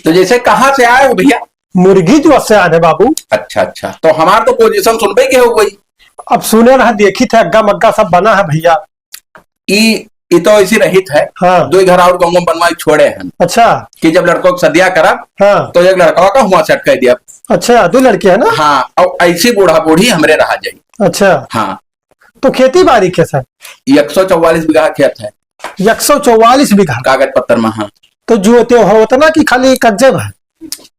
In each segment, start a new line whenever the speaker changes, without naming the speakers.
तो जैसे कहाँ से आए हो भैया?
मुर्गी जो से आने बाबू।
अच्छा अच्छा, तो हमार तो पोजीशन सुनबे के हो गई।
अब सुने ना, देखी थे अग्गा मग्गा सब बना है भैया।
ई तो ऐसी रहित है।
हाँ।
दो घर और गाँव बनवाई छोड़े हैं
अच्छा।
कि जब लड़कों को सदिया करा
हाँ।
तो एक लड़का का हुआ सेट कर दिया।
अच्छा, 2 लड़के है ना?
हाँ, और ऐसी बूढ़ा बूढ़ी हमरे रहा जाई।
अच्छा।
हाँ,
तो खेती बाड़ी कैसा?
144 बीघा खेत है।
144 बीघा
कागज पत्तर में। हाँ,
तो जोते होता ना कि खाली कब्जे में?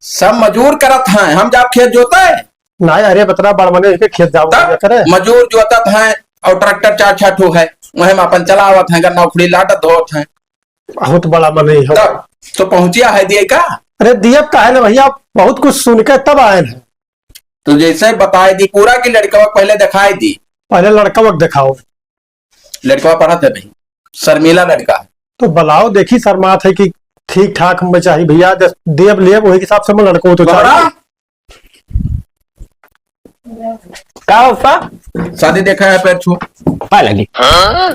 सब मजूर करत हैं, हम जब खेत जोता है
ना। अरे बतना बड़मने के खेत जाओ करे।
मजूर जोतत हैं और ट्रैक्टर 4-6 ठो है, वही में अपन चलावत है, गन्ना उखड़ी लाटत धोत है।
बहुत बड़ा मन हो
तब तो पहुंचिया है दिए का।
अरे दियब का है ना भैया, बहुत कुछ सुन के तब आए हैं।
तो जैसे बताए दी पूरा की लड़का पहले दिखाई दी।
पहले लड़का वक्त दिखाओ।
लड़का पढ़ा थे भाई, शर्मिला लड़का है।
तो बलाओ देखी शर्मात है कि ठीक ठाक में चाहिए भैया, देव ले वही हिसाब से मैं लड़को तो चाहिए।
का
शादी देखा है पैर छू
पा लगी।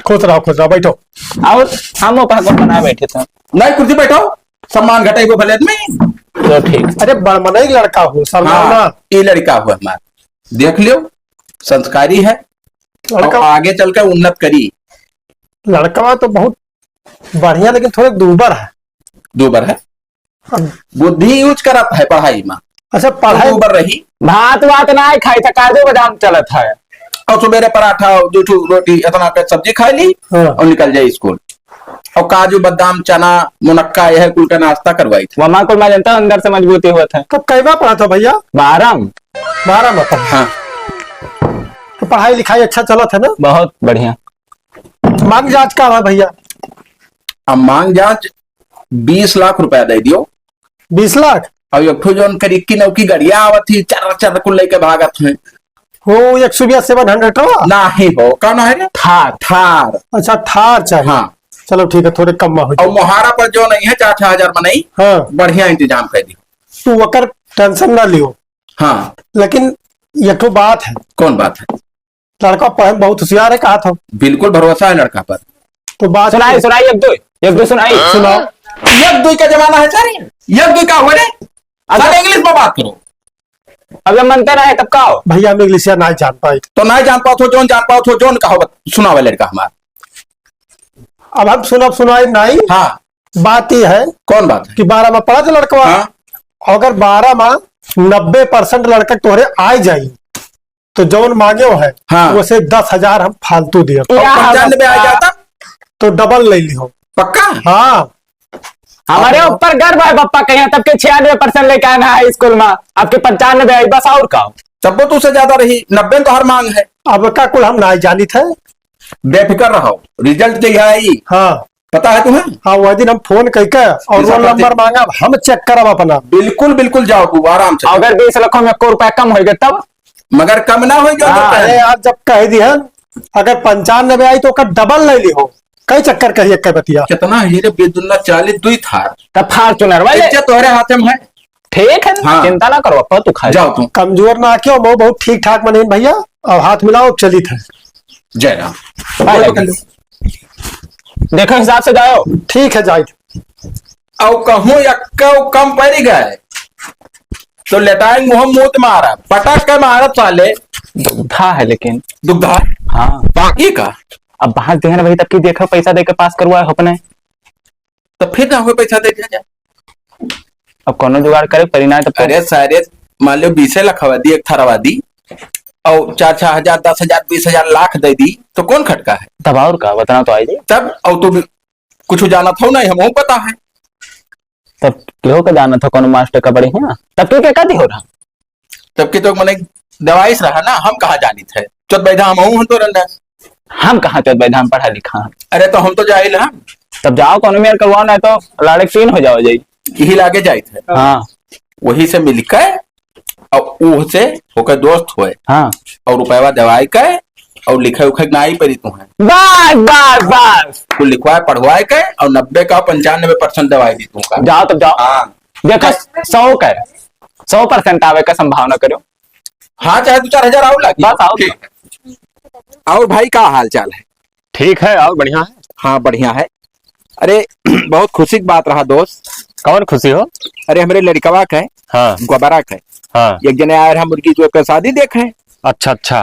खुश रहो बैठो।
और हम बना बैठे थे।
नहीं कुर्सी बैठो, सम्मान घटाई को भले में।
तो ठीक।
अरे बड़मने लड़का हो सलमाना।
हाँ, ये लड़का हुआ हमारा, देख लियो, संस्कारी है और आगे चल कर उन्नत करी।
लड़का तो बहुत बढ़िया, लेकिन थोड़े दूबर है।
दूबर है, बुद्धि यूज करत है पढ़ाई में।
अच्छा, पढ़ाई
दूबर रही।
भात वात ना खाई था, काजू बादाम चलत है।
और सवेरे पराठा 2 रोटी इतना का सब्जी खा ली।
हाँ।
और निकल जाए स्कूल। और काजू बादाम चना मुनक्का यह कुल का नाश्ता करवाई थी।
वमा को मैं जानता अंदर से मजबूती हुआ था।
कब कैवा पढ़ा था भैया?
12
में पढ़ा।
हाँ,
तो पढ़ाई लिखाई अच्छा चला था ना?
बहुत बढ़िया।
मांग जांच का है भैया?
अब मांग जांच 20 लाख रुपया दे दियो।
20 लाख?
और एक ठो जोन करीब की नौकी गड़िया आवत थी, चर चर को लेके भागत है।
वो 120-700
ना ही हो कौन है रे?
थार।
थार।
अच्छा, थार चाहिए।
हाँ,
चलो ठीक है, थोड़े कम में हो
और
जाए।
मोहारा पर जो नहीं है 4-6 हजार में नहीं।
हाँ।
बढ़िया इंतजाम कर दी।
तू वकर टेंशन ना लियो।
हाँ,
लेकिन ये तो बात है,
कौन बात है?
लड़का पढ़े बहुत होशियार है, कहा था।
बिल्कुल भरोसा है लड़का पर।
तो बात
सुनाई एक दो सुनाई।
सुनाओ।
एक दुई का जमाना है सर, एक दुई का हुआ रे। अगर इंग्लिश में बात करो।
अब जब मनते रहे तब का हो
भैया, हम इंग्लिश ना जान पाए।
तो नहीं जान पाओ जोन जान पाओ तो जोन कहो सुनावे लड़का हमारा।
अब हम सुनाई नहीं।
हाँ,
बात ये है।
कौन बात है?
कि 12 में पढ़ा था लड़का।
हाँ?
अगर 12 में 90% लड़का तोहरे आ जाई तो जौन मांगे हो है।
हाँ।
उसे 10,000 हम फालतू दिए।
95 आ जाता
तो डबल ले लियो।
पक्का?
हाँ।
हमारे ऊपर गर्व है पप्पा कहीं तब के 96% लेके आना है स्कूल में, आपके 95 आई बस और का।
तब तो उससे ज्यादा रही, 90 तो हर मांग है।
अब का कुल हम ना जानी थे।
बेफिक्र रहो, रिजल्ट जो आई
हाँ।
पता है तुम्हें?
हाँ, वह दिन हम फोन करके और रोल नंबर मांगा, हम चेक करब अपना।
बिल्कुल बिल्कुल जाओ तू आराम से।
अगर 20 लाख में 1 रुपया कम होगा तब?
मगर कम ना हो
अरे यार, जब कह दी है अगर 95 आई तो डबल ले लियो। कई चक्कर कहिए कह बतिया।
कितना है रे? बेदुल्ला 40 दुई था।
तब फॉर्चूनर वाले
तुम्हारे हाथ में है।
ठीक है।
हाँ।
चिंता ना करो पप्पा, तू खा
जाओ तुम।
कमजोर ना क्यों, वो बहुत ठीक ठाक बने भैया। और हाथ मिलाओ, चली थे।
जय राम।
देखो हिसाब से जाओ।
ठीक है, जाए।
और कहूँ या कम पड़ गए तो लेटाएंग मुंह मुंह मारा पटक के मारा साले।
दुग्धा है लेकिन।
दुग्धा?
हाँ।
बाकी का
अब बाहर देना भाई, तब की देखो पैसा देकर पास करवाए अपने।
तो फिर ना हो पैसा दे दिया।
अब कौन जुगाड़ करे परिणाम तब।
अरे सारे मान लो 20 लाख हवा दी, एक थरवा दी और 4-6 हजार 10,000 20,000 लाख दे दी तो कौन खटका है?
तब और का बताना तो आई
तब और तो कुछ जाना था नहीं, हमको पता है।
तब क्यों का जाना था कौन मास्टर का बड़ी है तब क्यों क्या कहती हो रहा?
तब की तो मैंने दवाई से रहा ना, हम कहा जानी थे चौथ बैठा हम तो रहा।
हम कहाँ चौथ बैठा, हम पढ़ा लिखा।
अरे तो हम तो जाहिल हम।
तब जाओ कौन मेयर करवाओ, ना तो लाड़े सीन हो जाओ जाई।
यही लागे जाए थे।
हाँ।
वही से मिलकर और वो से होकर दोस्त हुए।
हाँ।
और रुपया दवाई के और लिखे उखे ना ही पड़ी तुम्हें।
बस बस बस
कुल लिखवाए पढ़वाए के और 90 का 95% दवाई दी तुमका।
जाओ तब जाओ।
हाँ।
देखो 100% आवे का संभावना करो।
हाँ, चाहे 2-4 हजार और लगी।
बस आओ।
और भाई का हाल चाल है?
ठीक है और बढ़िया है।
हाँ बढ़िया है। अरे बहुत खुशी की बात रहा दोस्त
कौन खुशी हो?
अरे हमारे लड़कवा का है,
हाँ
गोबरा का है।
हाँ।
एक जने आए हम मुर्गी जो के शादी देखे,
अच्छा अच्छा।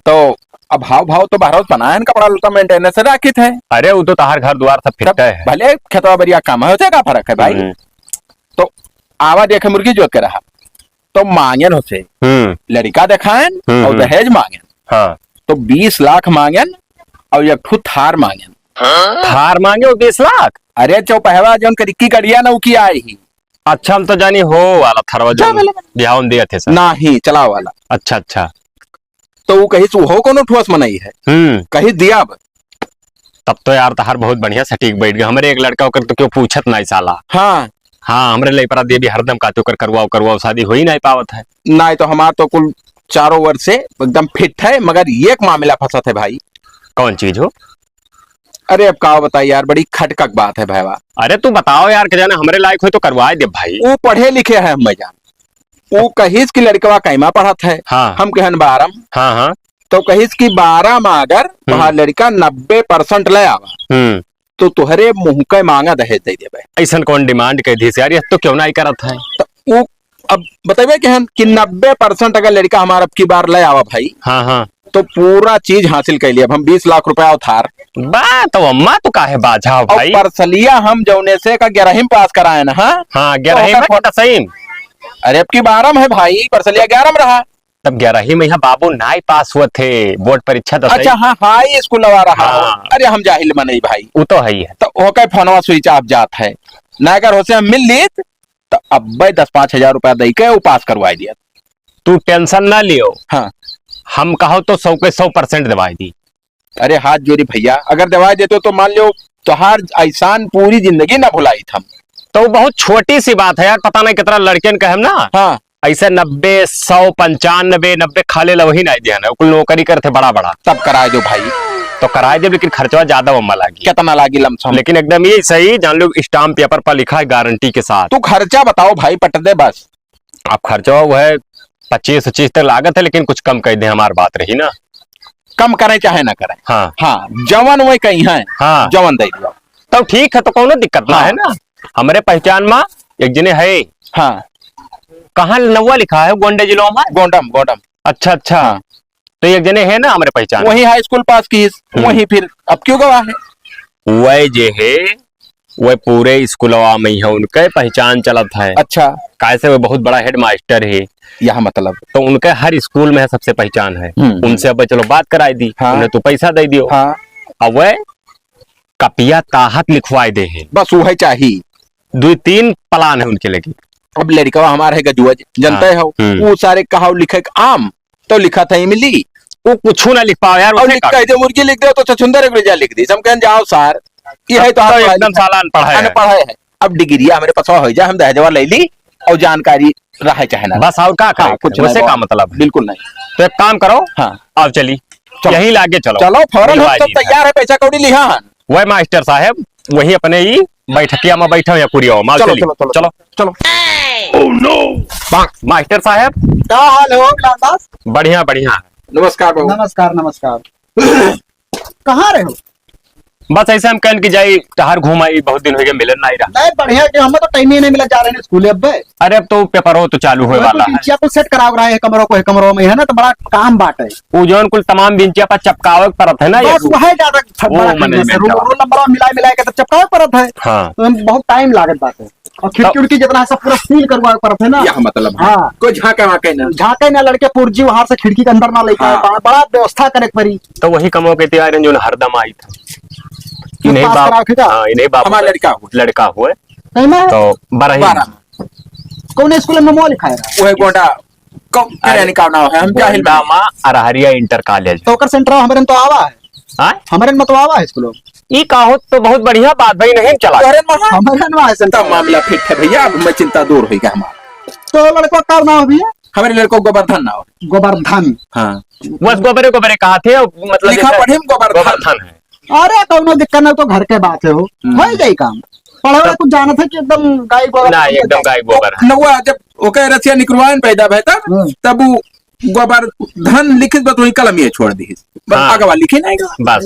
तो अब भाव भाव तो बाहर बनाए न, कपड़ा लता मेंटेनेंस से राखित है।
अरे वो तो तार घर द्वार सब फिट है।
भले खेतवा बढ़िया काम है, का फर्क है भाई। तो आवा देखे मुर्गी जो के रहा, तो मांगन होते लड़का दिखाएन और दहेज मांगन।
हाँ
तो 20 लाख मांगन और एक ठू थार मांगन।
थार मांगे वो 20 लाख?
अरे चौपहवा जौन करिक्की कड़िया न की आई ही।
अच्छा, हम तो जानी हो वाला थारवा जो बिहाव दिया थे सर।
नहीं चला वाला।
अच्छा अच्छा।
तो वो कही तू हो कोनो ठोस मनाई है, कही दिया। अब
तब तो यार तार बहुत बढ़िया सटीक बैठ गया। हमारे एक लड़का होकर तो क्यों पूछत नहीं साला।
हाँ
हाँ, हमरे ले परा देवी हरदम का तो कर करवाओ शादी हो ही नहीं पावत है।
नहीं तो हमार तो कुल चारों वर्ष से एकदम फिट है, मगर एक मामला फंसा है भाई।
कौन चीज हो?
अरे अब का बताई यार, बड़ी खटकक बात है भाईवा।
अरे तू बताओ यार, के जाने हमरे लायक हो तो करवाए दे भाई।
वो पढ़े लिखे है हम जान, वो कहिस की लड़कवा कैमा पढ़त है।
हाँ।
हम कहन 12।
हाँ हाँ।
तो कहिस की 12 में अगर वहाँ लड़का 90% ले आवा तो तुहरे मुंह के मांगा दहेज दे देवे।
ऐसा कौन डिमांड कह दी यार, ये तो क्यों नहीं करत है?
तो वो अब बताइए कि 90% अगर लड़का हमारा अब की बार ले आवा भाई,
हाँ हाँ,
तो पूरा चीज हासिल कर लिया। अब हम 20 लाख रुपया उधार
बा तो अम्मा तो काहे बाझा भाई।
और परसलिया हम जौने से का 11वीं पास कराए ना। हाँ
हाँ, 11वीं में सही।
अरे अब की 12 में है भाई, परसलिया 11 में रहा।
तब 11वीं में यहाँ बाबू नहीं पास हुए थे, बोर्ड परीक्षा तो
अच्छा हाँ हाई स्कूल लगा रहा।
हाँ।
अरे हम जाहिल में नहीं भाई,
वो तो है ही है।
तो होकर फोनवा स्विच ऑफ जात है ना, अगर होसे हम मिल लीत तो अब 10-5 हजार रुपया दे के वो पास करवाई दिया।
तू टेंशन ना लियो।
हाँ
हम कहो तो 100 के 100% दवाई दी।
अरे हाथ जोड़ी भैया, अगर दवाई देते तो मान लो तुहार एहसान पूरी जिंदगी ना भुलाई थम।
तो बहुत छोटी सी बात है यार, पता नहीं कितना लड़के कहे ना।
हाँ
ऐसे 90, 100, 95, 90 खाले ला वही नहीं दिया, कुल नौकरी करते बड़ा बड़ा।
तब कराए दो भाई।
तो कराए दे, लेकिन खर्चा ज्यादा वम्मा लागी।
कितना लागी लमसम?
लेकिन एकदम ये सही जान लो, स्टाम्प पेपर पर लिखा है गारंटी के साथ।
तू खर्चा बताओ भाई, पट दे बस।
अब खर्चा वो है 25-25 तक लागत है, लेकिन कुछ कम कर दे, हमारी बात रही ना।
कम करे चाहे ना करे।
हाँ
हाँ, जवन वही कहीं है।
हाँ,
जवन दे दो
तो ठीक है, तो कोनो दिक्कत ना है ना। हमारे पहचान में एक जने है।
हाँ,
कहाँ नवा लिखा है? गोंडे जिलों में।
गोंडम।
अच्छा अच्छा।
हाँ।
तो एक जने है ना हमारे पहचान,
वही हाई स्कूल पास की, वही फिर अब क्यों गवाह है?
वह जे है वह पूरे स्कूलवा में है, उनके पहचान चलत है।
अच्छा,
कैसे वो बहुत बड़ा हेड मास्टर है
यह मतलब।
तो उनके हर स्कूल में सबसे पहचान है। उनसे अब चलो बात कराई दी।
हाँ।
उन्हें तो पैसा दे दियो।
हाँ।
अब वह कपिया ताहत लिखवाए दे है।
बस वो है चाहिए।
2-3 प्लान है उनके लगे।
अब लड़का हमारे है गजुआ जनते
हाँ।
हो, वो सारे कहा लिखे आम तो लिखा था इमली,
वो कुछ ना लिख पाओ यार।
और लिख के मुर्गी लिख दो तो छछुंदर एक लिख दी। हम कहन जाओ सर, ये है तो
एकदम साला
अनपढ़ है। अब डिग्रिया हमारे पास हो जाए, हम दहेजवा ले ली और जानकारी रहे चाहे ना।
बस और का
हाँ, कुछ
वैसे का मतलब है?
बिल्कुल नहीं।
तो एक काम करो।
हाँ,
अब चली यही लागे चलो।
चलो फौरन, हम
मिलवा
तो
दी।
तैयार है, पैसा कौड़ी लिहा।
वह मास्टर साहब वही अपने ही बैठकिया में बैठे या कुरिया माल
चलो
चली।
चलो चलो
चलो
चलो।
Oh no. मास्टर साहब
क्या हाल हो दास?
बढ़िया बढ़िया।
नमस्कार बाबू।
नमस्कार नमस्कार। कहाँ रहे हो?
बस ऐसे हम कहन की जाई टहर घुमाई, बहुत दिन हो गए मिलन नहीं रहा।
नहीं बढ़िया, कि हमें तो टाइम ही नहीं मिला, जा रहे हैं स्कूल। अब
अरे अब तो पेपर हो तो चालू होने वाला है।
को सेट करा रहा है कमरों को, कमरों में है ना, तो बड़ा काम बाट है।
वो जौन कुल तमाम बिंचिया पर चपकावे परत है ना ये।
बस वह है ज्यादा रोल नंबर मिला के चपकावे परत है।
हाँ।
तो बहुत टाइम लागत बात है, और खिड़की उड़की जितना सब पूरा सील करवा परत है ना।
यह मतलब
हाँ,
कोई झाँका वाके ना,
झाके ना लड़के पुर्जी वहां से खिड़की के अंदर ना लेके आए। बड़ा व्यवस्था करे पड़ी।
तो वही कमो के तैयार जो हरदम आई था। इन्हें
पास
बाप,
करा के क्या?
हाँ, इन्हें बाप
हमारा लड़का
हुए
नहीं मैं
तो 12
कौन स्कूल में मोबाइल लिखा है?
वो है गोंडा यानी का नाम है, हम जाहिल में।
गोंडामा अरहरिया इंटर कॉलेज।
तो सेंटर हमारे में तो आवा है।
हाँ?
हमारे में तो आवा है स्कूल।
ये कहो तो बहुत बढ़िया बात भाई, नहीं चला।
अरे महा
हमारे में है सेंटर।
तब मामला फिट है भैया, अब मैं चिंता दूर हुई हमारा।
तो लड़का का नाम अभी है
हमारे लड़को गोवर्धन नाम।
गोवर्धन।
हाँ,
बस गोबरे गोबरे कहा थे, मतलब
लिखा
जैसे
पढ़े गोवर्धन।
गोवर्धन है।
अरे कौनो दिक्कत नहीं, तो घर के बात है। हो जाए काम। पढ़े वाला कुछ जाना था कि एकदम गाय गोबर?
ना एकदम गाय गोबर है।
नवा जब ओके रसिया निकलवान पैदा भय तब वो गोवर्धन लिखित बस वही कलम ये छोड़ दी बस
हाँ।
आगे वाला लिखे नहीं
बस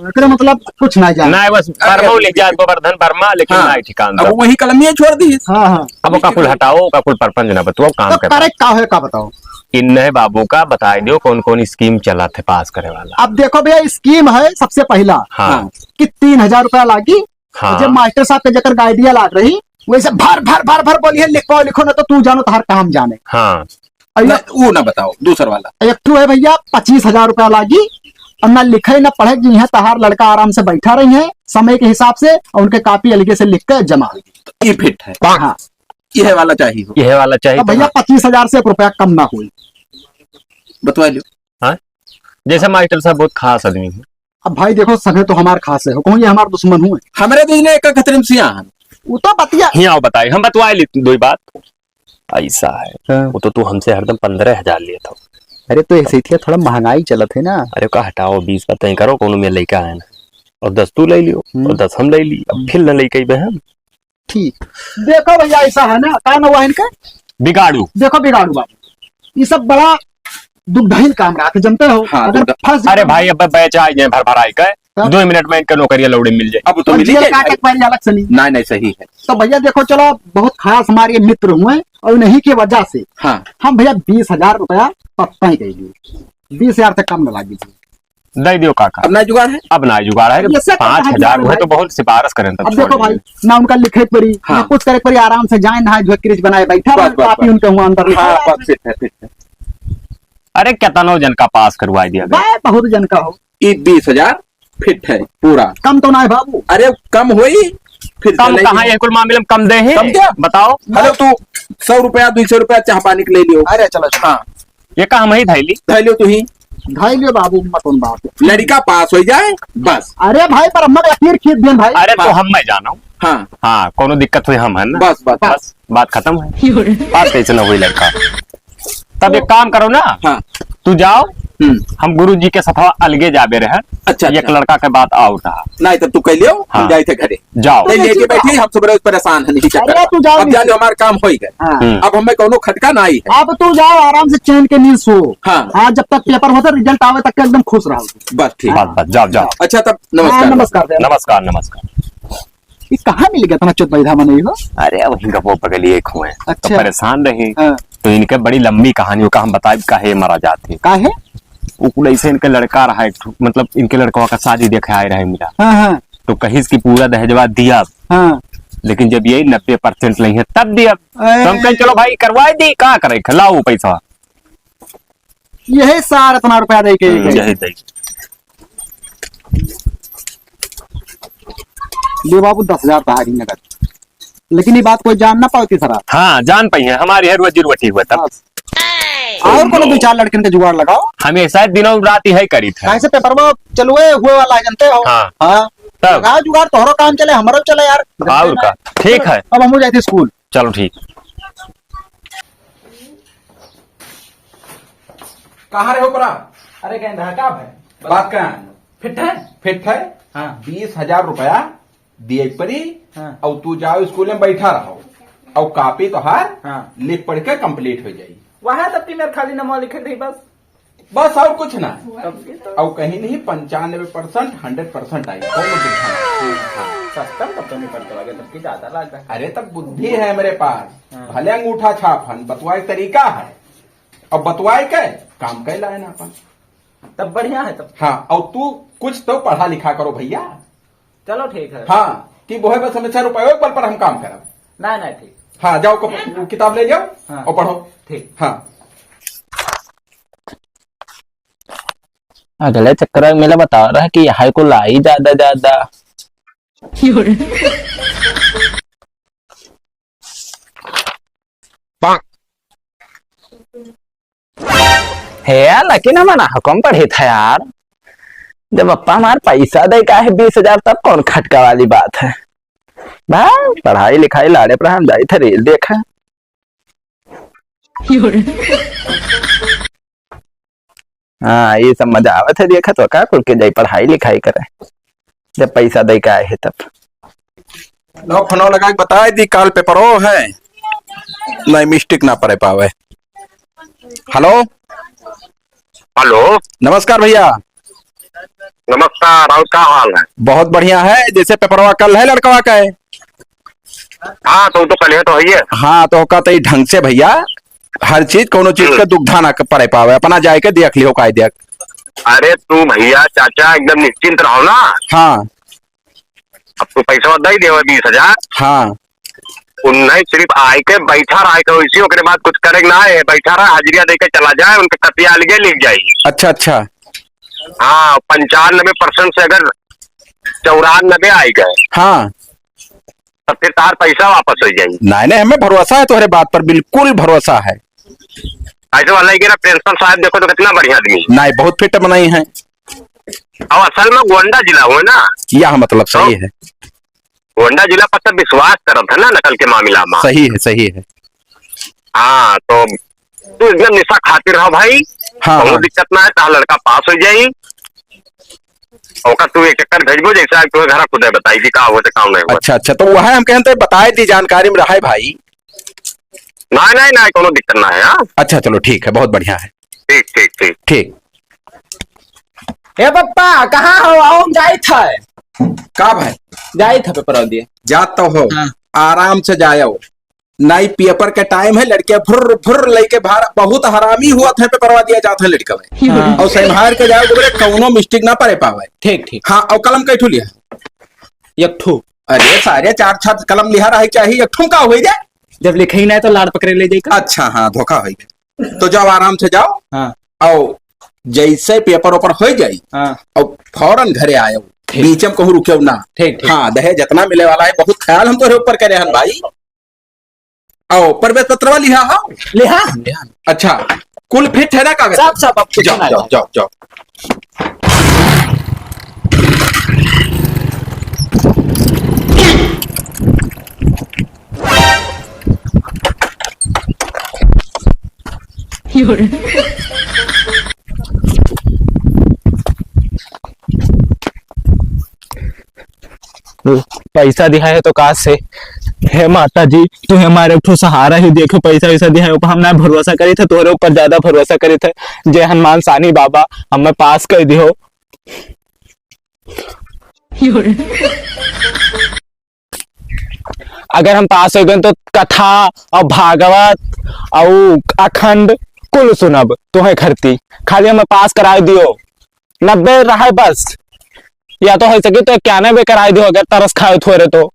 एकरे मतलब कुछ नहीं जाना।
ना बस वर्मा लिख जाए गोवर्धन वर्मा, लेकिन
हाँ।
ना ठिकान
अब वही कलम ये छोड़ दी
हाँ हाँ
अब का कुल हटाओ, का कुल परपंच ना बताओ काम
तो
कर
करेक्ट का है का बताओ।
इन बाबू का बता दो कौन कौन स्कीम चला थे पास करे वाला।
अब देखो भैया स्कीम है सबसे पहला
हाँ
कि 3,000 रुपया लागी।
हाँ।
जब मास्टर साहब के जकर गाइडिया लाग रही वैसे भर भर भर भर बोलिए लिखो लिखो ना तो तू जानो तो हर काम जाने।
हाँ
वो ना बताओ दूसरा वाला।
एक ठू है भैया 25,000 रुपया लागी और ना लिखे ना पढ़े जी है तहार लड़का आराम से बैठा रही है समय के हिसाब से और उनके कॉपी अलगे से लिख के जमा।
ये फिट है,
हाँ
ये वाला चाहिए हो।
यह वाला चाहिए
अब भैया 25,000 से 1 रुपया कम ना हुई।
बतवा लो।
हाँ जैसे मास्टर साहब बहुत खास आदमी है।
अब भाई देखो सगे तो हमारे खास है कहूँ ये हमारे दुश्मन हुए
हमारे तो इन्हें एक खतरे में सिया हैं।
वो तो बतिया।
यहाँ बताए हम बतवाए ली दो बात ऐसा है। वो तो तू हमसे हरदम 15,000 लिए था।
अरे तो ऐसे ही थोड़ा महंगाई चलत है ना।
अरे का हटाओ 20 बताई करो कौन में लड़का है ना, और 10 तू ले लियो और 10 हम ले ली, अब फिर न लड़का बहन।
ठीक देखो भैया ऐसा है ना का ना हुआ इनका
बिगाड़ू
देखो बिगाड़ू बाबू ये सब बड़ा दुखदायी काम रहा था जानते हो।
हाँ,
अगर फंस
अरे भाई अब बेच आ जाए भर भराई का 2 मिनट में इनका नौकरिया लौड़े मिल जाए।
अब तो
और
मिली
जेल
जाएगी।
काटे पहले अलग से नहीं।
नहीं नहीं सही है।
तो भैया देखो चलो बहुत खास हमारे मित्र हुए और उन्हीं की वजह से
हाँ
हम भैया 20,000 रुपया पक्का ही कह 20,000 से कम न लागी।
दे दियो काका।
अब ना जुगाड़ है।
अब ना जुगाड़ है
ये सब
5,000 हुए तो बहुत सिफारिश करें तब
अब देखो भाई ना उनका लिखे पड़ी
हाँ।
ना कुछ करे पड़ी आराम से जाए नहाए धोए क्रिच बनाए बैठा
बस, बस,
कापी
बस।
उनके हुआ अंदर लिखा
हाँ
है।
बस फिट है फिट है।
अरे कितनो जन का पास करवा दिया गया।
भाई बहुत जन का हो
ये 20,000 फिट है पूरा।
कम तो ना है बाबू।
अरे कम हुई फिर
कम
चलेगी।
कहाँ ये कुल मामले में कम दे हैं?
कम क्या?
बताओ।
अरे तू 100 रुपया 200 रुपया चाह पानी के ले लियो।
अरे चलो
हाँ
ये का हम ही थैली
धै लियो तू ही।
ढाई लियो बाबू मत उन बात।
लड़का पास हो जाए बस।
अरे भाई पर अम्मा का खीर खीर देन भाई।
अरे तो
हाँ।
हम मैं जाना हूँ।
हाँ
हाँ कोनो दिक्कत हुई हम है ना।
बस बस
बस बात खत्म है। बात कैसे ना हुई लड़का। तब एक काम करो ना
हाँ
तू जाओ
हम्म
हम गुरु जी के सफा अलगे जाबे रहे।
अच्छा,
एक
अच्छा।
लड़का के बात आउट रहा।
नहीं तब तू कह लियो
हाँ।
हम जाए थे घरे
जाओ।
नहीं लेके बैठी हम सब रोज परेशान है नहीं
अरे तू जाओ
अब जान लो हमारा काम हो ही गए।
हाँ।
अब हमें कोनो खटका ना आई है।
अब तू जाओ आराम से चैन के नींद सो।
हाँ।
हाँ जब तक पेपर होता रिजल्ट आवे तक के एकदम खुश रहो।
बस ठीक।
बस बस जाओ जाओ।
अच्छा तब
हाँ,
नमस्कार।
नमस्कार दे।
नमस्कार नमस्कार।
ये कहाँ मिल गया था चुत बैठा मने हो।
अरे वही का वो बगल एक हुए
अच्छा।
तो परेशान रहे।
हाँ।
तो इनके बड़ी लंबी कहानियों का हम बताए काहे मारा जाते।
का है।
वो ऐसे इनके लड़का रहा एक ठो, मतलब इनके लड़का का शादी देखे आए रहे मेरा।
हाँ हाँ
तो कहीं की पूरा दहेजवा दिया,
हाँ
लेकिन जब यही 90% नहीं है तब दिया। तो हम कहें चलो भाई करवा दी का करे खिलाओ पैसा।
यही 7 रुपया दे के
यही दे।
ले बाबू 10,000 बाहर ही नगद। लेकिन ये बात कोई जान ना पाती सर।
हाँ जान पाई है हमारी हर रोजी रोटी हुआ तब।
और कोनो 2-4 लड़कन के जुगाड़ लगाओ।
हमें शायद दिनों रात ही करी था।
कैसे पेपर में चलुए हुए वाला है जानते हो।
हाँ।
हाँ
तब
लगाओ जुगाड़ तोहरो काम चले हमारो चले यार।
और का ठीक है।
अब हम जाते स्कूल।
चलो ठीक।
कहाँ रहे हो परा?
अरे कह रहा क्या है
बात क्या है?
फिट है।
फिट है।
हाँ
20,000 रुपया दिए परी
हाँ।
और तू जाओ स्कूल में बैठा रहो और कॉपी तो हार
हाँ।
लिख पढ़ के कंप्लीट हो जाई।
वहां तब की मेरे खाली नमो लिखे थे बस।
बस और कुछ ना
तब की तो
और कहीं नहीं 95% 100% आई कौन
सस्ता तब तो नहीं पड़ता लगे तब की ज्यादा लग रहा है।
अरे तब बुद्धि है मेरे पास।
हाँ।
भले अंगूठा छाप हन बतवाए तरीका है और बतवाए के काम कैला है ना अपन।
तब बढ़िया है तब।
हाँ और तू कुछ तो पढ़ा लिखा करो भैया।
चलो ठीक है।
हाँ कि वो है बस हमें 6 रुपये बल पर हम काम करब।
नहीं नहीं ठीक।
हाँ जाओ किताब ले जाओ
हाँ।
और पढ़ो।
ठीक।
हाँ
अगले चक्कर में मेला बता रहा है कि यहाँ को लाई ज्यादा ज्यादा। है यार लेकिन हमारा हुक्म पढ़े था यार। जब पप्पा हमारे पैसा दे का है 20,000 तब कौन खटका वाली बात है। भाई पढ़ाई लिखाई लाड़े पर हम जाए थे रेल देखा। हाँ ये सब मजा आवत है देखा तो क्या खुल के जाई पढ़ाई लिखाई करे जब पैसा दे का है तब।
लो फोनो लगा के बताए दी काल पेपरो है नहीं मिस्टेक ना पड़े पावे। Hello
hello.
नमस्कार भैया।
नमस्कार। और क्या हाल है?
बहुत बढ़िया है। जैसे पेपरवा कल है लड़कवा का है।
हाँ तो कल है तो है।
हाँ तो कहते ढंग से भैया हर चीज कोनो चीज के दुविधा ना पड़े पावे, अपना जाए के देख लियो काय देख।
अरे तू भैया चाचा एकदम निश्चिंत रहो ना।
हाँ
अब तू पैसा दे दे 20,000।
हाँ
उन्हें सिर्फ आए के बैठा रहा के इसी ओकरे बाद कुछ करे ना है, बैठा रहा हाजिरिया दे के चला जाए, उनके कतिया अलगे लिख जाएगी।
अच्छा अच्छा।
हाँ 95% से अगर 94 आई गए
हाँ
तो फिर तार पैसा वापस हो जाएगी।
नहीं नहीं, हमें भरोसा है तुम्हारे बात पर, बिल्कुल भरोसा है।
ऐसे वाला ही प्रिंसिपल साहब देखो तो कितना बढ़िया आदमी।
नहीं बहुत फिट बनाई है।
और असल में गोंडा जिला हुआ ना,
यह मतलब सही है।
गोंडा जिला पर सब विश्वास करत है ना नकल के मामला में।
सही है सही है।
हाँ तो तू एकदम निशा खातिर रहो भाई।
हाँ
बहुत
हाँ।
दिक्कत ना है, तार लड़का पास हो जाई। ओका तू एक चक्कर भेजबो जैसा तुम्हें घर खुद बताई थी का होते काम नहीं हुआ।
अच्छा अच्छा, तो वह हम कहते बताए थी, जानकारी में रहा है भाई।
नहीं नहीं नहीं कोनो दिक्कत ना है। हाँ
अच्छा चलो ठीक है, बहुत बढ़िया है।
ठीक ठीक ठीक।
ठीक।
ए पप्पा कहाँ हो? आओ हम जाई था
का भाई?
जाई था पेपर दिए।
जात तो हो।
हाँ।
आराम से जाओ, नई पेपर के टाइम है, लड़के फुर फुर लेके भार बहुत हरामी हुआ था पेपरवा दिया जाता है लड़का में।
हाँ।
और संभाल के जाओ बोले कौनो मिस्टेक ना पड़े पावे।
ठीक ठीक।
हाँ और कलम कैठू लिया?
एक ठू।
अरे सारे 4 कलम लिहा रहा चाहिए, एक ठुमका हो जाए।
जब लिखे ही नहीं तो लाड़ पकड़े ले जाएगा।
अच्छा हाँ धोखा हो गया। तो जाओ आराम से जाओ।
हाँ
और जैसे पेपर ऊपर हो जाई
हाँ
और फौरन घरे आयो, बीच में कहूँ रुके ना।
ठीक ठीक।
हाँ दहेज जितना मिले वाला है बहुत ख्याल हम तो ऊपर करे हन भाई। आओ प्रवेश पत्र लिहा। हाँ
लिहा।
अच्छा कुल फिट है ना कागज?
सब सब अब
जाओ जाओ जाओ जाओ।
पैसा दिया है तो काश से हे माता जी तू हमारे एक सहारा ही देखो, पैसा वैसा दिया है ऊपर हम ना भरोसा करे थे, तोहरे ऊपर ज्यादा भरोसा करे थे। जय हनुमान सानी बाबा हमें पास कर दियो। अगर हम पास हो गए तो कथा और भागवत और अखंड कुल सुनब तुम्हें खरती, खाली हमें पास करा दियो। 90 रहा बस, या तो हो सके तो 91 करा दियो अगर तरस खाए थोड़े तो।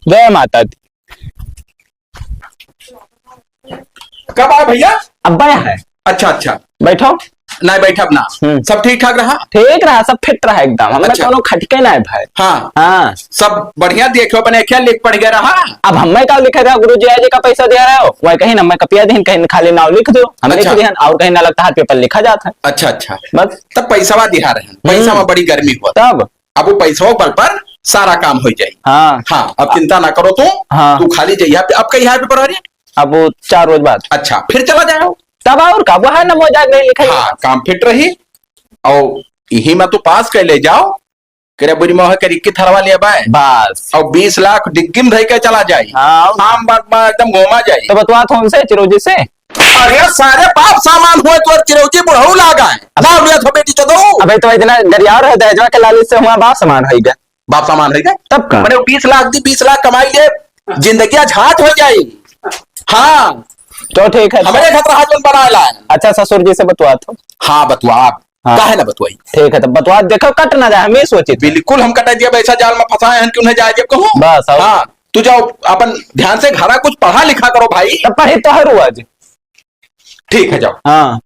जय माता दी।
कब आए भैया?
अब आया है।
अच्छा अच्छा।
बैठो।
नहीं बैठा अपना। सब ठीक ठाक रहा?
ठीक रहा, सब फिट रहा एकदम। हमें
अच्छा।
कोनो खटके ना है भाई।
हाँ
हाँ
सब बढ़िया देखो बने क्या लिख पढ़ गया रहा।
अब हमें क्या लिखा था? गुरु जी का पैसा दे रहे हो वही कहीं ना कपिया दिन कहीं खाली नाव लिख दो, हमें
अच्छा।
लिख दिया और कहीं ना लगता है पेपर लिखा जाता है।
अच्छा अच्छा।
बस
तब पैसा दिहा रहे, पैसा में बड़ी गर्मी हुआ
तब।
अब वो पैसा बल पर सारा काम हो जाए।
हाँ
हाँ अब चिंता ना करो तू।
हाँ।
तू खाली जाइए। अब कहीं है पेपर वाली?
अब वो 4 रोज बाद।
अच्छा फिर चला जाओ।
तब और का वो है ना मोजाक नहीं लिखा।
हाँ काम फिट रही और यही में तू पास कर ले जाओ। करे बुरी मोह कर 21 थरवा लिया बाय
बस।
और 20 लाख डिग्गी में धई के चला जाए।
हाँ
आम बात में एकदम घोमा जाए।
तो बतवा तो उनसे चिरोजी से।
अरे सारे बाप सामान हुए तो चिरौजी बुढ़ऊ लागा है। लाओ लिया तो बेटी चलो।
अबे तो इतना गरियार है दहेजवा के लालच से हुआ बाप समान हो गया।
बाप सामान रह गए
तब का?
मैंने 20 लाख दी, 20 लाख कमाई ले, जिंदगी झाट हो जाएगी। हाँ
तो ठीक है।
हमारे खतरा हाथ में बना ला।
अच्छा ससुर जी से बतवा तो।
हाँ बतवा आप।
हाँ।
काहे ना बतवाई?
ठीक है तो बतवा देखो कट ना जाए, हमें सोचे थे।
बिल्कुल हम कटा दिया वैसा जाल में फंसाए हैं कि उन्हें जाए जब कहूँ।
बस और?
हाँ तू जाओ अपन ध्यान से घरा कुछ पढ़ा लिखा करो भाई।
तब पढ़ी तो हर आज।
ठीक है जाओ।
हाँ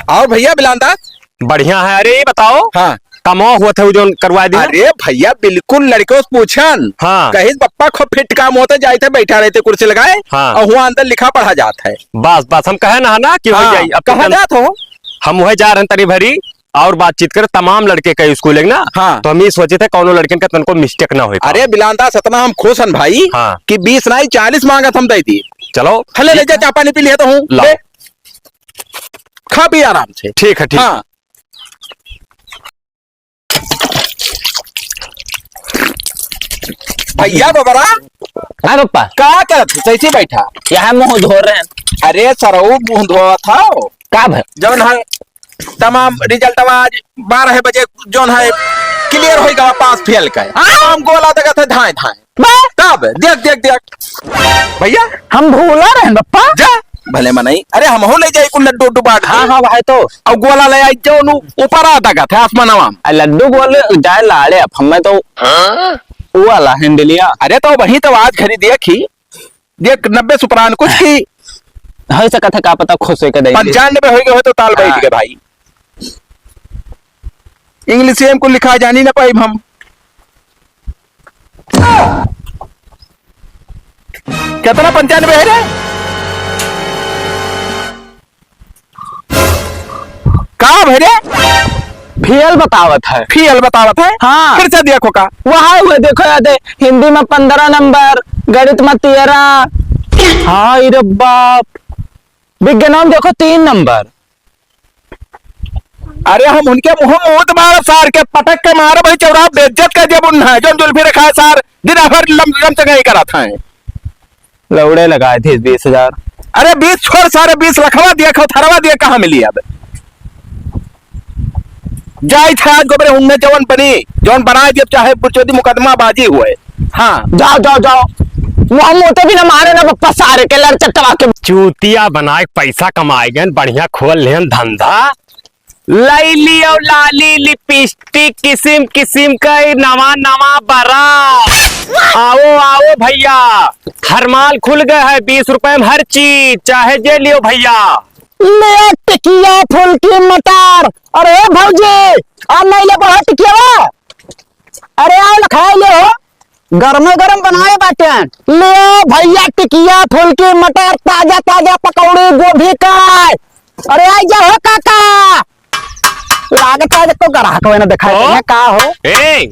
और भैया बिलांदा
बढ़िया है। अरे ये बताओ
हाँ
कमो हुआ था जो करवा दिया।
अरे भैया बिल्कुल लड़के से पूछन।
हाँ।
कहीं पप्पा को फिट काम होता जाए थे, बैठा रहते कुर्सी लगाए।
हाँ।
और वहाँ अंदर लिखा पढ़ा जाता है।
बस बस हम कहे ना कि हो
हाँ,
जाए। अब
कहाँ जात हो?
हम वही जा रहे हैं तरी भरी और बातचीत कर तमाम लड़के का स्कूल है ना।
हाँ।
तो हम ये सोचे थे कौनो लड़के का तनको मिस्टेक ना हो।
अरे बिलांदा सतना हम खुश हन भाई।
हाँ।
कि 20 नहीं 40 मांगा हम दे दी।
चलो
हले ले जा चाय पानी पी लिया तो हूँ।
लाओ।
ले, खा पी आराम से।
ठीक है ठीक।
हाँ भैया बबरा
हाँ पप्पा,
का करत कैसे बैठा?
यहाँ मुंह धो रहे हैं।
अरे सरऊ मुंह धोआ था
का भाई?
जौन है तमाम रिजल्ट आज 12 बजे जौन है क्लियर हो गया, पास फेल का हम गोला दगा था धाए धाए तब देख देख देख भैया
हम भूला रहे हैं पप्पा।
जा भले मनाई। अरे हम हो ले जाए कुल लड्डू उड्डू बांट।
हाँ हाँ भाई, तो
अब गोला ले आई जो ऊपर आता का था आसमानवा।
लड्डू बोले जाए लाड़े, अब हमें तो वो वाला हैंडलिया।
अरे तो वही तो आज खरीदी खी देख 90 सुपरान कुछ की
हो सका था, का पता खुश होकर दे
95 हो गए तो ताल बैठ गए भाई। इंग्लिश में को लिखा जानी ना पाई हम। कितना 95 है रे? का भरे
फेल बतावत है।
फील बतावत है।
हाँ।
फिर से देखो का
वहाँ हुए देखो याद है, हिंदी में 15 नंबर, गणित में 13। हाँ रे बाप, विज्ञान में देखो 3 नंबर।
अरे हम उनके मुंह मूत मार सार के पटक के मारे भाई चौराहा बेइज्जत कर दिया बुन्ना जो जुल्फी रखा है सार दिन भर लम चंगाई करा था।
लौड़े लगाए थे 20,000।
अरे 20 छोड़ सारे 20 लखवा दिया थरवा दिया कहाँ मिली अब? जाई था आज गोबरे उनने जवन बनी जवन बनाए दिया चाहे पुरचोदी मुकदमा बाजी हुए। हाँ
जाओ जाओ जाओ, वहाँ मोटे भी ना मारे ना पप्पा, सारे के लड़ चटवा के
चूतिया बनाए पैसा कमाएंगे, बढ़िया खोल लेन धंधा।
लाई लियो लाली लिपस्टिक किस्म किस्म का नवा नवा बरा।
आओ आओ भैया, हर माल खुल गए है, 20 रुपए में हर चीज, चाहे जे लियो भैया।
ले टिकिया फुल्की मटर। अरे भौजी अब नहीं ले बढ़ा टिकिया। अरे आओ ना खाए ले हो, गरमे गरम बनाए बाटे। ले भैया टिकिया फुल्की मटर, ताजा ताजा पकौड़ी गोभी का। अरे आई जाओ काका, लागत है तो ग्राहक ना दिखाई का हो।
ए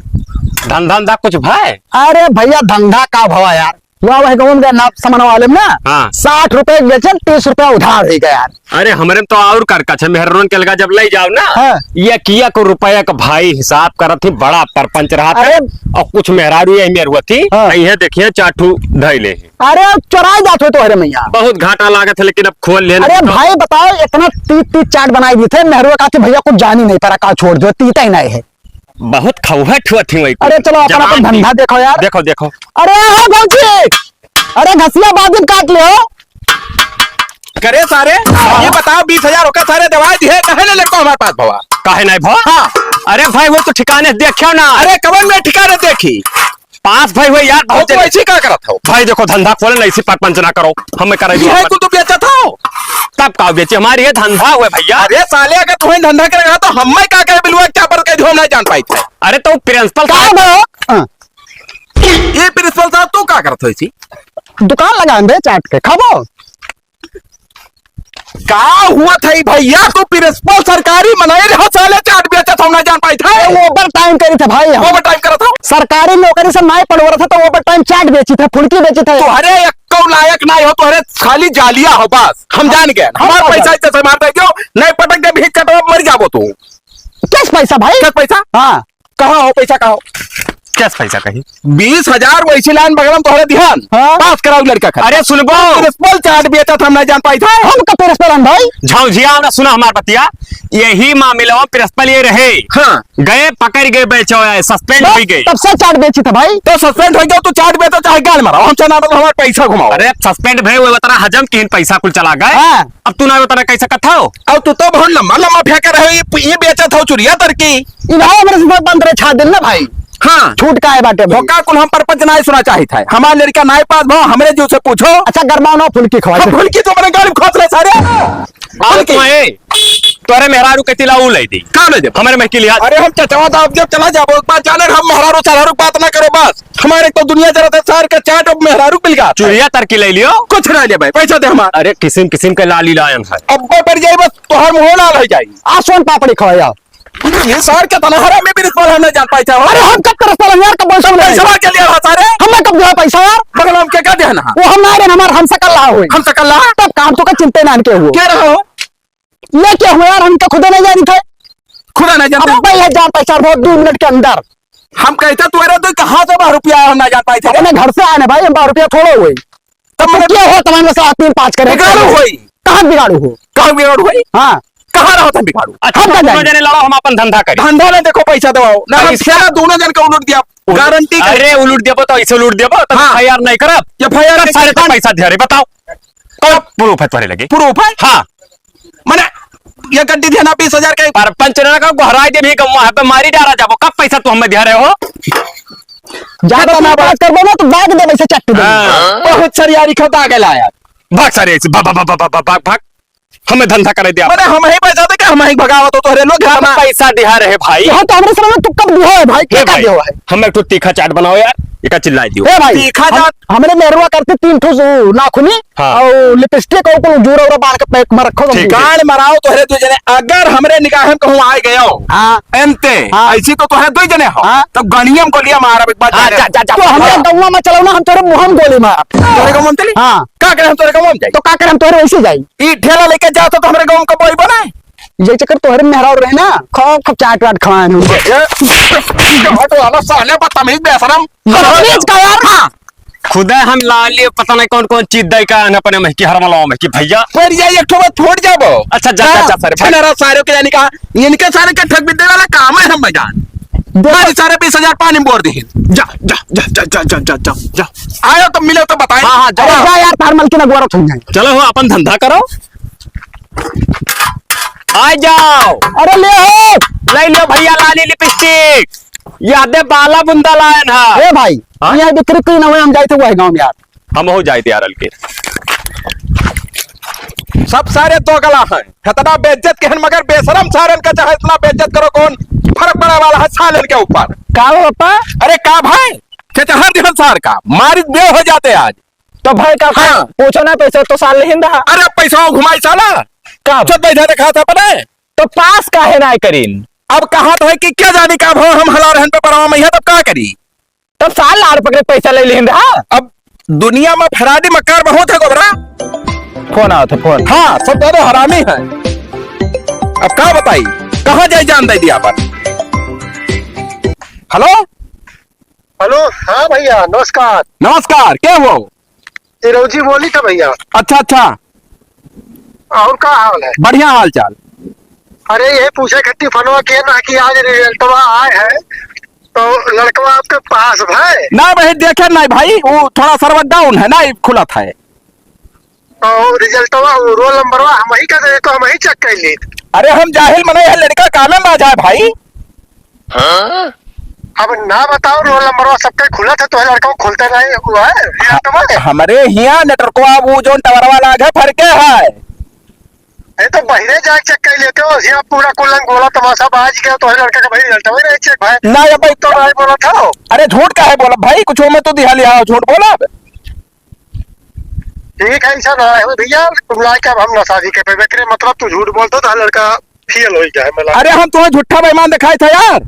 धंधा कुछ भाई?
अरे भैया धंधा का भवा यार, वह गाँव में ना सामान वाले में ना
हाँ।
60 रुपए बेचन, 30 रुपए उधार हो गया यार।
अरे हमारे तो और कर कछ मेहरून के लगा जब ले जाओ ना।
हाँ।
ये किया को रुपया का भाई हिसाब करत थी, बड़ा परपंच रहा था।
अरे
और कुछ मेहरारू यही मेर हुआ थी।
हाँ।
ये देखिए चाटू धैले
अरे चुराई जाते हो तो अरे मैया,
बहुत घाटा लागत है, लेकिन अब खोल ले।
अरे भाई बताओ, इतना 30 चाट बनाई दी थे मेहरुआ का कि भैया कुछ जान ही नहीं पा, का छोड़ दो, तीता ही नहीं है।
बहुत खौहट हुआ थी वही।
अरे चलो अपना अपन धंधा देखो यार।
देखो देखो।
अरे हो भौजी, अरे घसिया बादिन काट ले हो।
करे सारे ये बताओ 20,000 होकर सारे दवाई दिए कहे ले लेको हमारे पास भवा
काहे नहीं भा?
हाँ।
अरे भाई वो तो ठिकाने देखियो ना।
अरे कवन में ठिकाने देखी
पास भाई हुए यार, बहुत
तो ऐसी क्या करत हो
भाई। देखो धंधा खोले, ऐसी परपंच ना करो, हमें करेगी
ये कुल तो बेचा था।
तब का बेचे, हमारी ये धंधा हुए भैया।
अरे साले अगर तुम्हें धंधा करेगा तो हम क्या करे बिलुआ क्या पर के हम नहीं जान पाई थे।
अरे तो प्रिंसिपल
हाँ।
ये प्रिंसिपल साहब तू क्या करत हो इसी
दुकान लगा दे चाट के खाबो।
का हुआ था भैया? तू प्रिंसिपल सरकारी मनाए रहो साले चाट बेचा था ना जान पाई थे।
ओवर टाइम करी थे भाई,
ओवर टाइम करा था।
सरकारी नौकरी से नहीं पढ़ रहा था तो ओवर टाइम चाट बेची थे, फुल्की बेची थे।
तो हरे एक लायक नहीं हो तो हरे खाली जालिया हो बस, हम जान गए। हमारा पैसा इसे मारते क्यों नहीं? पटक दे भीख कटवा मर जाबो तू।
किस पैसा भाई?
किस पैसा?
हाँ
कहाँ हो पैसा? कहाँ हो?
कैसे पैसा कही?
20,000 वैसी लाइन बगलम तोहरे ध्यान।
हाँ।
पास कराओ लड़का खा।
अरे सुनबो,
प्रिंसिपल चाट बेचा था हम नहीं जान पाई था।
हम का प्रिंसिपल भाई
झौझिया ना सुना हमार बतिया। यही मामला प्रिंसिपल ये रहे।
हाँ।
गए पकड़ गए, बेचो सस्पेंड हो गई।
तब से चाट बेची था भाई।
तो सस्पेंड हो गया तो चाट बेचो चाहे गाल मारो, हम चना मतलब हमारा पैसा घुमाओ।
अरे सस्पेंड भय हुए बता हजम तीन पैसा कुल चला गए।
हाँ।
अब तू ना बता कैसा कथा हो।
अब तू तो बहुत लंबा लंबा फेंका रहे ये बेचा था चुरिया तरकी।
इन्होंने मेरे से बंद रहे छा दिन ना भाई।
हाँ।
छूट का है बाटे भाई।
धोखा कुल हम परपंच नहीं सुना चाही था। हमारा लड़का नाई पास भाव हमरे जो से पूछो।
अच्छा गरमाओ ना फुल्की खवा।
हम फुल्की तो मैंने गाड़ी खोस ले सारे।
और तुम्हें तोरे मेहरारू के तिलाऊ ले दी
कहाँ ले दे
हमारे में के लिहाज।
अरे हम चचवा साहब जब चला जाबो एक बार जाने हम मेहरारू सहारू बात ना करो बस। हमारे तो दुनिया जरूरत है सार का चाट अब मेहरारू मिल गया।
चुरिया तरकी ले लियो।
कुछ ना ले भाई पैसा दे हमारा।
अरे किस्म किस्म के लाली लायन है।
अब पड़ जाए बस तो हर मुंह लाल हो जाएगी।
आसोन पापड़ी खवाया।
ये सार के तनहरा में भी रिस्पॉन्स हम नहीं जान पाई था।
अरे हम कब कर रहे यार, कब पैसा मिला?
पैसा के लिए रहा सारे
हमें कब दिया पैसा यार?
मगर हम क्या देना
वो हम ना हमारे हमसे कर रहा हुई।
हम सकल रहा
तब काम तो का चिंता ना के हुआ।
क्या रहा हो
लेके हुए यार, हम तो खुद नहीं जानी थे।
खुदा नहीं जानते।
अब पहले जान पैसा बहुत 2 मिनट के अंदर
हम कहते तुम्हारे तो कहाँ से 12 रुपया हम ना जान पाए थे
अपने घर से आने भाई, हम 12 रुपया थोड़ा हुए।
तब मैंने
क्या हो तुम्हारे साथ 3-5 करे?
बिगाड़ू हुई।
कहाँ बिगाड़ू हो?
कहाँ बिगाड़ू हुई?
हाँ,
कहाँ रहो तुम बिगाड़ू?
अच्छा
हम
दोनों जने लड़ो, हम अपन धंधा करें।
धंधा ने देखो पैसा दबाओ ना,
पैसा?
दोनों जन का उलट दिया गारंटी।
अरे उलट देबो तो ऐसे उलट देबो तो
हाँ।
FIR नहीं करब।
FIR
तब सारे तो पैसा दिया रे, बताओ कब प्रूफ है तुम्हारे लगे?
प्रूफ है
हाँ,
मैंने ये गड्डी थी ना 20,000 का।
पर पंच ने का गहराई दे भी गम्मा है पे मारी डारा जाबो, कब पैसा तू हमें दिया रहे हो?
ज्यादा ना बात करबो ना तो दाग दे वैसे चट्टू दे।
हाँ।
बहुत सरियारी खता के लाया।
भाग सारे ऐसे भाग हमें धंधा करे दिया।
मैंने हम ही पैसा दे के हम ही भगावत हो तोहरे लोग
हम
घर
पैसा दिया रहे भाई।
यहाँ तो हमरे समय तू कब दिया है भाई? क्या
भाई,
दिया है?
हम एक तो तीखा चाट बनाओ यार, एक चिल्लाई दियो।
ए भाई,
तीखा जात।
हमरे मेहरुआ करते 3 ठो नाखूनी
हाँ।
और लिपस्टिक और को जोरा और बांध के पैक में रखो तुम।
ठीक है।
गाड़ मराओ तोहरे दो जने। अगर हमरे निगाह में कहूं आए गए हो
हाँ
एनते
हाँ।
ऐसी तो तोहरे दो जने हो
हाँ।
तो गणियम को लिया मारा एक बार
हाँ, जा
तो हमरे गौवा में चलो ना, हम तोरे मुंह में गोली मार।
तोरे गांव में चली
हाँ।
का करे हम तोरे गांव में जाई
तो का कर हम तोरे वैसे जाई?
ई ठेला लेके जाओ तो हमरे गांव का बोई बनाए
ये चक्कर तोहरे मेहरा रहे ना, खूब चाट वाट खवाए
हटो वाला साले बदतमीज बेशरम
का यार। हाँ,
खुदा हम ला लिए, पता नहीं कौन कौन चीज दे का अपने में की हर मलाओ में कि भैया।
पर ये एक ठो बात छोड़ जाबो।
अच्छा जा जा सारे भाई।
मेरा सारे के जाने का इनके सारे के ठग बिद्दे वाला काम है हम जान। बारी सारे 20,000 पानी में बोर दी। जा जा जा जा जा जा जा जा जा आयो तो मिले तो बताए।
हाँ, हाँ,
अरे जा यार, तार मल के नगवारा हो जाए।
चलो हो अपन धंधा करो, आ जाओ।
अरे ले हो,
ले लो भैया लाली लिपस्टिक, यादें बाला बुंदा लायन है।
ए भाई
हाँ?
यहाँ बिक्री कोई ना हुए, हम जाए थे वही गाँव में यार।
हम हो जाए यार के
सब सारे तो गला है इतना बेइज्जत के हन, मगर बेशरम सारन का चाहे इतना बेइज्जत करो कौन फर्क पड़ा वाला है सालन के ऊपर।
का हो पप्पा?
अरे का भाई हर दिन सार का मारी बे हो जाते आज।
तो भाई का
हाँ।
पूछो ना, पैसा तो साल नहीं रहा।
अरे पैसा घुमाई साला
का
चल बैठा देखा था पता है।
तो पास का है ना करीन?
अब कहा था कि क्या जाने का भाव हम हला रहन पे परावा मैं तब का करी।
तब साल लाड़ पकड़े पैसा ले लेन रहा।
अब दुनिया में फराडी मक्कार बहुत है गोबरा।
फोन आओ थे फोन।
हाँ सब ज्यादा हरामी है। अब क्या बताई कहाँ जाए जान दे दिया पर। हेलो
हेलो, हाँ भैया नमस्कार।
नमस्कार, क्या वो?
चिरौजी बोली था भैया।
अच्छा अच्छा,
और क्या हाल है?
बढ़िया हाल चाल।
अरे ये पूछे खट्टी फनवा के ना कि आज रिजल्टवा आए है तो लड़कवा आपके पास है?
ना भाई देखे नहीं भाई, वो थोड़ा सर्वर डाउन है ना, खुला था।
तो रिजल्टवा रोल नंबरवा हम ही कर दे तो हम ही चेक कर ली।
अरे हम जाहिल मने है, लड़का कालम आ जाए भाई।
अब ना बताओ रोल नंबरवा सबके खुला था तो लड़का खुलते नहीं हुआ है रिजल्टवा।
हमारे यहाँ नेटवर्कवा वो जो टावर वाला है फरके है।
ये तो बहिरे जाके चेक कर लेते हो, यहाँ पूरा कुल्लंग गोला तमाशा बाज गया तो लड़का का भाई रिजल्टवा नहीं चेक भाई।
ना ये भाई
तो भाई बोला था।
अरे झूठ का है बोला भाई, कुछ में तो दिहा लिया झूठ बोला।
ठीक है ऐसा ना है भैया, तुम लाइक अब हम ना शादी के पे करे मतलब तू झूठ बोलता था लड़का फेल हो गया है मला।
अरे हम तुम्हें झूठा बेईमान दिखाए थे यार,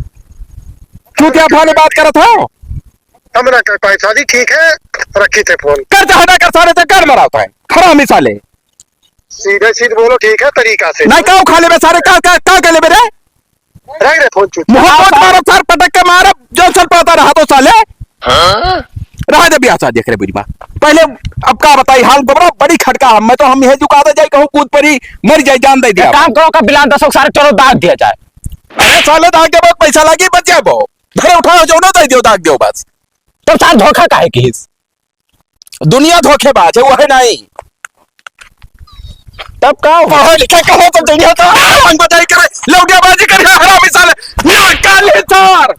क्यों क्या फाले बात करत हो?
हम ना कर पाए शादी, ठीक है रखी थे फोन।
कर चाहना कर सारे से कर मराता है हरामी साले।
सीधे सीधे बोलो ठीक है तरीका से।
नहीं काऊ खाले में सारे का के ले मेरे
रख दे फोन चुप।
मोहब्बत मारो सर पटक के मारो जो चल पाता रहा तो साले। रहा जब ब्याह देख रहे बुरी बात पहले। अब का बताई हाल गोबरा बड़ी खटका हम मैं तो हम यह झुका दे जाए कहूँ कूद परी मर जाए जान दे दिया।
काम करो का बिलान 10 सारे चलो दाग दिया जाए।
अरे साले दाग के बाद पैसा लगी बच जाए वो घरे उठाओ जो ना दे दियो दाग दियो बस।
तो साल धोखा काहे की?
दुनिया धोखेबाज है वो है नहीं।
तब का
पढ़े लिखे कहो तो दुनिया तो हम बताई करे लौटियाबाजी करे हरामी साले ना काले चार।